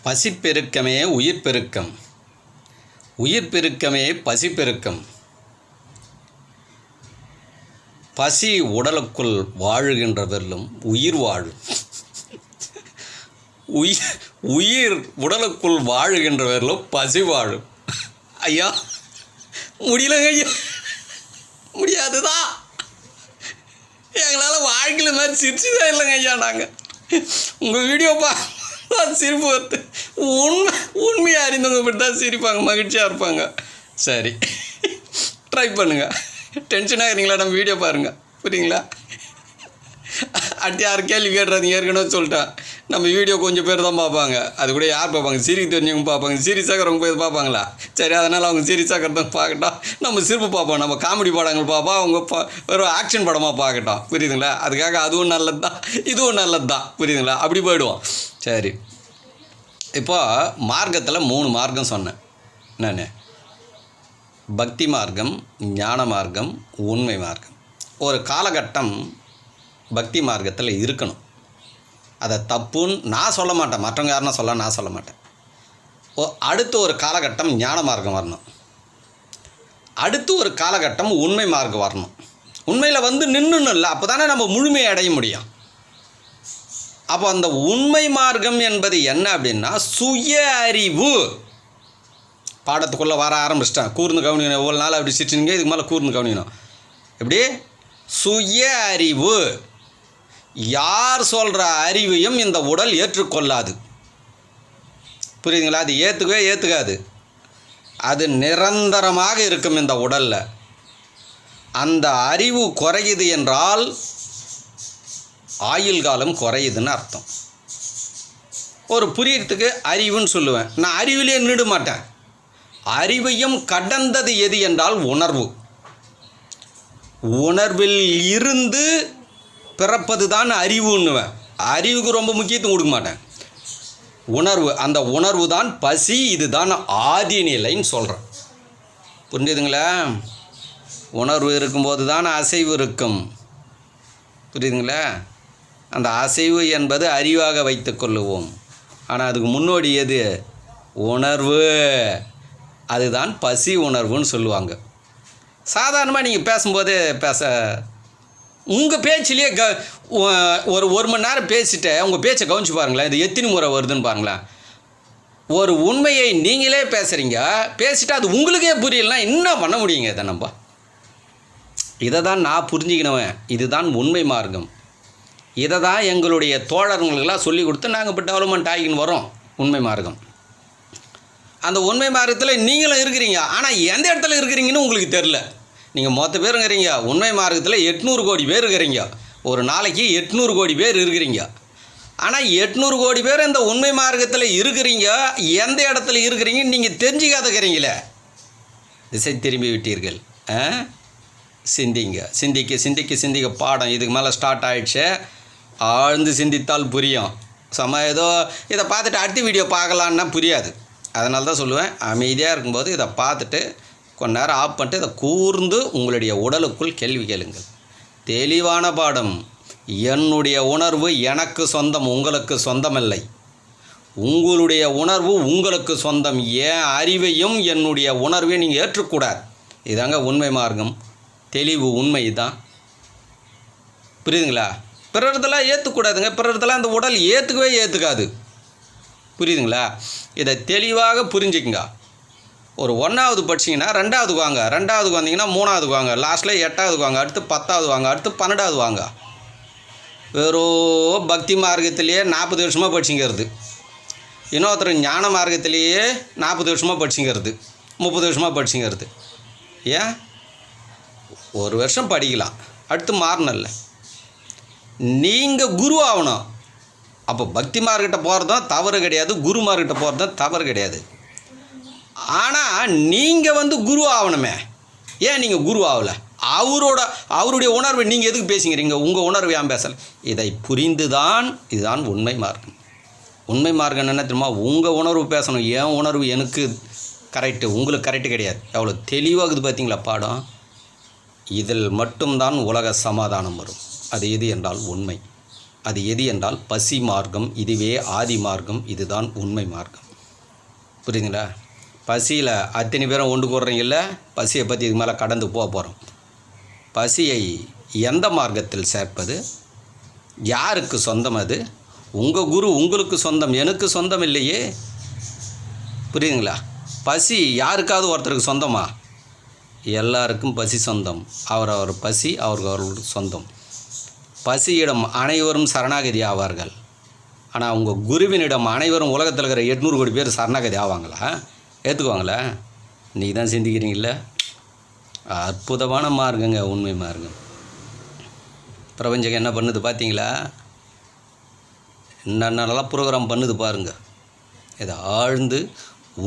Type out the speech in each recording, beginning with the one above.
பசிப்பெருக்கமே உயிர் பெருக்கம், உயிர் பெருக்கமே பசிப்பெருக்கம். பசி உடலுக்குள் வாழுகின்றவர்களும் உயிர் வாழும். உயிர் உடலுக்குள் வாழுகின்றவர்களும் பசி வாழும். ஐயா முடியலங்க ஐயா, முடியாதுதான். எங்களால் வாழ்க்கையில் மாதிரி சிரிச்சுதான் இல்லைங்க ஐயா. நாங்கள் உங்கள் வீடியோ சிரிப்பு வருது. உண்மையாக அறிந்தவங்க இப்படி தான் சிரிப்பாங்க, மகிழ்ச்சியாக இருப்பாங்க. சரி, ட்ரை பண்ணுங்கள். டென்ஷனாக இருக்கிறீங்களா? நம்ம வீடியோ பாருங்கள், புரியுங்களா? அடுத்து யார் கேள்வி கேட்டுறாதீங்க, ஏற்கனவே சொல்லிட்டேன். நம்ம வீடியோ கொஞ்சம் பேர் தான் பார்ப்பாங்க. அது கூட யார் பார்ப்பாங்க? சிரிக்கு தெரிஞ்சவங்க பார்ப்பாங்க. சீரியஸாக இருக்கிறவங்க போய் பார்ப்பாங்களா? சரி, அதனால் அவங்க சீரியஸாக இருக்கிறவங்க பார்க்கட்டும். நம்ம சிரிப்பு பார்ப்போம், நம்ம காமெடி படங்கள் பார்ப்போம், அவங்க ஒரு ஆக்ஷன் படமாக பார்க்கட்டும், புரியுதுங்களா? அதுக்காக அதுவும் நல்லது தான், இதுவும் நல்லது தான், புரியுதுங்களா? அப்படி போயிடுவோம். சரி, இப்போ மார்க்கத்தில் 3 மார்க்கம் சொன்னேன் நான். பக்தி மார்க்கம், ஞான மார்க்கம், உண்மை மார்க்கம். ஒரு காலகட்டம் பக்தி மார்க்கத்தில் இருக்கணும். அதை தப்புன்னு நான் சொல்ல மாட்டேன், மற்றவங்க யாருன்னா சொல்ல நான் சொல்ல மாட்டேன். அடுத்து ஒரு காலகட்டம் ஞான மார்க்கம் வரணும். அடுத்து ஒரு காலகட்டம் உண்மை மார்க்கம் வரணும். உண்மையில் வந்து நின்றுன்னு இல்லை, அப்போ தானே நம்ம முழுமையை அடைய முடியும். அப்போ அந்த உண்மை மார்க்கம் என்பது என்ன அப்படின்னா சுய அறிவு. பாடத்துக்குள்ளே வர ஆரம்பிச்சிட்டேன். கூர்ந்து கவனிக்கணும். எவ்வளோ நாள் அப்படி சிரிச்சிங்க, இதுக்கு மேலே கூர்ந்து கவனிக்கணும். எப்படி? சுய அறிவு. யார் சொல்கிற அறிவையும் இந்த உடல் ஏற்றுக்கொள்ளாது, புரியுதுங்களா? அது ஏற்றுக்காது. அது நிரந்தரமாக இருக்கும் இந்த உடலில். அந்த அறிவு குறையுது என்றால் ஆயுள் காலம் குறையுதுன்னு அர்த்தம். ஒரு புரியறதுக்கு அறிவுன்னு சொல்லுவேன். நான் அறிவிலே நிட மாட்டேன். அறிவையும் கடந்தது எது என்றால் உணர்வு. உணர்வில் இருந்து பிறப்பது தான் அறிவுன்னுவேன். அறிவுக்கு ரொம்ப முக்கியத்துவம் கொடுக்க மாட்டேன். உணர்வு, அந்த உணர்வு தான் பசி. இதுதான் ஆதி நிலைன்னு சொல்கிறேன், புரிஞ்சுதுங்களா? உணர்வு இருக்கும்போது தான் அசைவு இருக்கும், புரியுதுங்களா? அந்த அசைவு என்பது அறிவாக வைத்து கொள்ளுவோம். ஆனால் அதுக்கு முன்னோடி எது? உணர்வு. அதுதான் பசி உணர்வுன்னு சொல்லுவாங்க. சாதாரணமாக நீங்கள் பேசும்போது உங்கள் பேச்சிலேயே ஒரு மணி நேரம் பேசிட்டு உங்கள் பேச்சை கவனிச்சு பாருங்களேன். இது எத்தனை முறை வருதுன்னு பாருங்களேன். ஒரு உண்மையை நீங்களே பேசுகிறீங்க, பேசிட்டு அது உங்களுக்கே புரியலனா என்ன பண்ண முடியுங்க? இதை இதை தான் நான் புரிஞ்சுக்கினவன். இதுதான் உண்மை மார்க்கம். இதை தான் எங்களுடைய தோழர்களுக்கெல்லாம் சொல்லி கொடுத்து நாங்கள் இப்போ டெவலப்மெண்ட் ஆகின்னு வரோம். உண்மை மார்க்கம். அந்த உண்மை மார்க்கத்தில் நீங்களும் இருக்கிறீங்க, ஆனால் எந்த இடத்துல இருக்கிறீங்கன்னு உங்களுக்கு தெரில. நீங்கள் மொத்த பேர் இருக்கிறீங்க. உண்மை மார்க்கத்தில் 800 கோடி பேர் இருக்கிறீங்க. ஒரு நாளைக்கு 800 கோடி பேர் இருக்கிறீங்க. ஆனால் 800 கோடி பேர் இந்த உண்மை மார்க்கத்தில் இருக்கிறீங்க. எந்த இடத்துல இருக்கிறீங்கன்னு நீங்கள் தெரிஞ்சுக்காதக்கிறீங்களே. திசை திரும்பி விட்டீர்கள். சிந்திங்க, சிந்திக்க பாடம் இதுக்கு மேலே ஸ்டார்ட் ஆகிடுச்சு. ஆழ்ந்து சிந்தித்தால் புரியும். ஏதோ இதை பார்த்துட்டு அடுத்த வீடியோ பார்க்கலான்னா புரியாது. அதனால தான் சொல்லுவேன், அமைதியாக இருக்கும்போது இதை பார்த்துட்டு கொஞ்ச நேரம் ஆஃப் பண்ணிட்டு இதை கூர்ந்து உங்களுடைய உடலுக்குள் கேள்வி கேளுங்கள். தெளிவான பாடம். என்னுடைய உணர்வு எனக்கு சொந்தம், உங்களுக்கு சொந்தமில்லை. உங்களுடைய உணர்வு உங்களுக்கு சொந்தம். என் அறிவையும் என்னுடைய உணர்வையும் நீங்கள் ஏற்றக்கூடாது. இதாங்க உண்மை மார்க்கம். தெளிவு உண்மை தான், புரியுதுங்களா? பிறர்தெல்லாம் ஏற்றுக்கூடாதுங்க. பிறர்தெல்லாம் அந்த உடல் ஏற்றுக்காது, புரியுதுங்களா? இதை தெளிவாக புரிஞ்சுக்குங்க. ஒரு 1வது படிச்சிங்கன்னா 2வதுக்கு வாங்க, 2வதுக்கு வந்தீங்கன்னா 3வதுக்கு வாங்க, லாஸ்ட்டில் 8வதுக்கு வாங்க, அடுத்து 10வது வாங்க, அடுத்து 12வது வாங்க. வெறும் பக்தி மார்க்கத்திலேயே 40 வருஷமாக படிச்சுங்கிறது. இன்னொருத்தர் ஞான மார்க்கத்திலேயே 40 வருஷமாக படிச்சுங்கிறது, 30 வருஷமாக படிச்சுங்கிறது. ஏன்? 1 வருஷம் படிக்கலாம், அடுத்து மாறணும்ல. நீங்கள் குரு ஆகணும். அப்போ பக்தி மார்க்கிட்ட போகிறதும் தவறு கிடையாது, குரு மார்க்கிட்ட போகிறதும் தவறு கிடையாது. ஆனால் நீங்கள் குரு ஆகணுமே. ஏன் நீங்கள் குரு ஆகலை? அவருடைய உணர்வை நீங்கள் எதுக்கு பேசுகிறீங்க? உங்கள் உணர்வை ஏன் பேசலை? இதை புரிந்து தான் இதுதான் உண்மை மார்க்கம். உண்மை மார்க்கம் என்ன தெரியுமா? உங்கள் உணர்வு பேசணும். என் உணர்வு எனக்கு கரெக்டு, உங்களுக்கு கரெக்டு கிடையாது. எவ்வளோ தெளிவாகுது பார்த்தீங்களா பாடம்? இதில் மட்டும்தான் உலக சமாதானம் வரும். அது எது என்றால் உண்மை. அது எது என்றால் பசி மார்க்கம். இதுவே ஆதி மார்க்கம். இதுதான் உண்மை மார்க்கம். புரியுதுங்களா? பசியில் அத்தனை பேரும் ஒன்று கூடுறீங்கல்ல, பசியை பற்றி இதுக்கு மேலே கடந்து போகிறோம். பசியை எந்த மார்க்கத்தில் சேர்ப்பது? யாருக்கு சொந்தம் அது? உங்கள் குரு உங்களுக்கு சொந்தம், எனக்கு சொந்தம் இல்லையே. புரியுதுங்களா? பசி யாருக்காவது ஒருத்தருக்கு சொந்தமா? எல்லாருக்கும் பசி சொந்தம். அவர் பசி அவர்களுக்கு சொந்தம். பசியிடம் அனைவரும் சரணாகதி ஆவார்கள். ஆனால் உங்கள் குருவினிடம் அனைவரும் உலகத்தில் இருக்கிற 800 கோடி பேர் சரணாகதி ஆவாங்களா? ஏற்றுக்குவாங்களா? இன்றைக்கி தான் சிந்திக்கிறீங்கள. அற்புதமான மார்க்கங்க உண்மை மார்க்கம். பிரபஞ்சம் என்ன பண்ணுது பார்த்தீங்களா? என்னென்னலாம் ப்ரோக்ராம் பண்ணுது பாருங்கள். இதை ஆழ்ந்து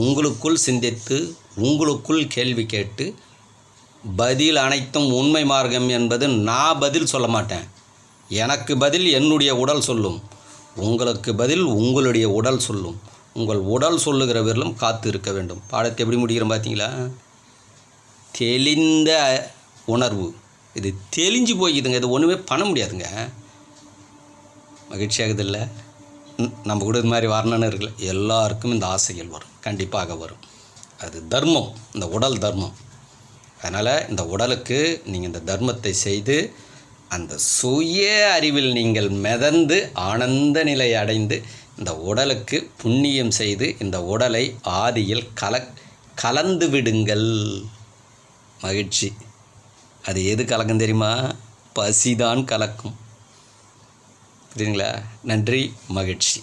உங்களுக்குள் சிந்தித்து உங்களுக்குள் கேள்வி கேட்டு பதில் அனைத்தும் உண்மை மார்க்கம் என்பது நான் பதில் சொல்ல மாட்டேன். எனக்கு பதில் என்னுடைய உடல் சொல்லும். உங்களுக்கு பதில் உங்களுடைய உடல் சொல்லும். உங்கள் உடல் சொல்லுகிற விரலும் காத்து இருக்க வேண்டும். பாடத்தை எப்படி முடிக்கிறோம் பார்த்தீங்களா? தெளிந்த உணர்வு. இது தெளிஞ்சு போய்க்குதுங்க. இது ஒன்றுமே பண்ண முடியாதுங்க. மகிழ்ச்சியாகுது இல்லை? நம்ம கூட இது மாதிரி வரணுன்னு இருக்குல்ல. எல்லாருக்கும் இந்த ஆசைகள் வரும், கண்டிப்பாக வரும். அது தர்மம், இந்த உடல் தர்மம். அதனால் இந்த உடலுக்கு நீங்கள் இந்த தர்மத்தை செய்து அந்த சுய அறிவில் நீங்கள் மிதந்து ஆனந்த நிலை அடைந்து இந்த உடலுக்கு புண்ணியம் செய்து இந்த உடலை ஆதியில் கலந்து விடுங்கள். மகிழ்ச்சி. அது எது கலக்கும் தெரியுமா? பசிதான் கலக்கும். புரியுதுங்களா? நன்றி, மகிழ்ச்சி.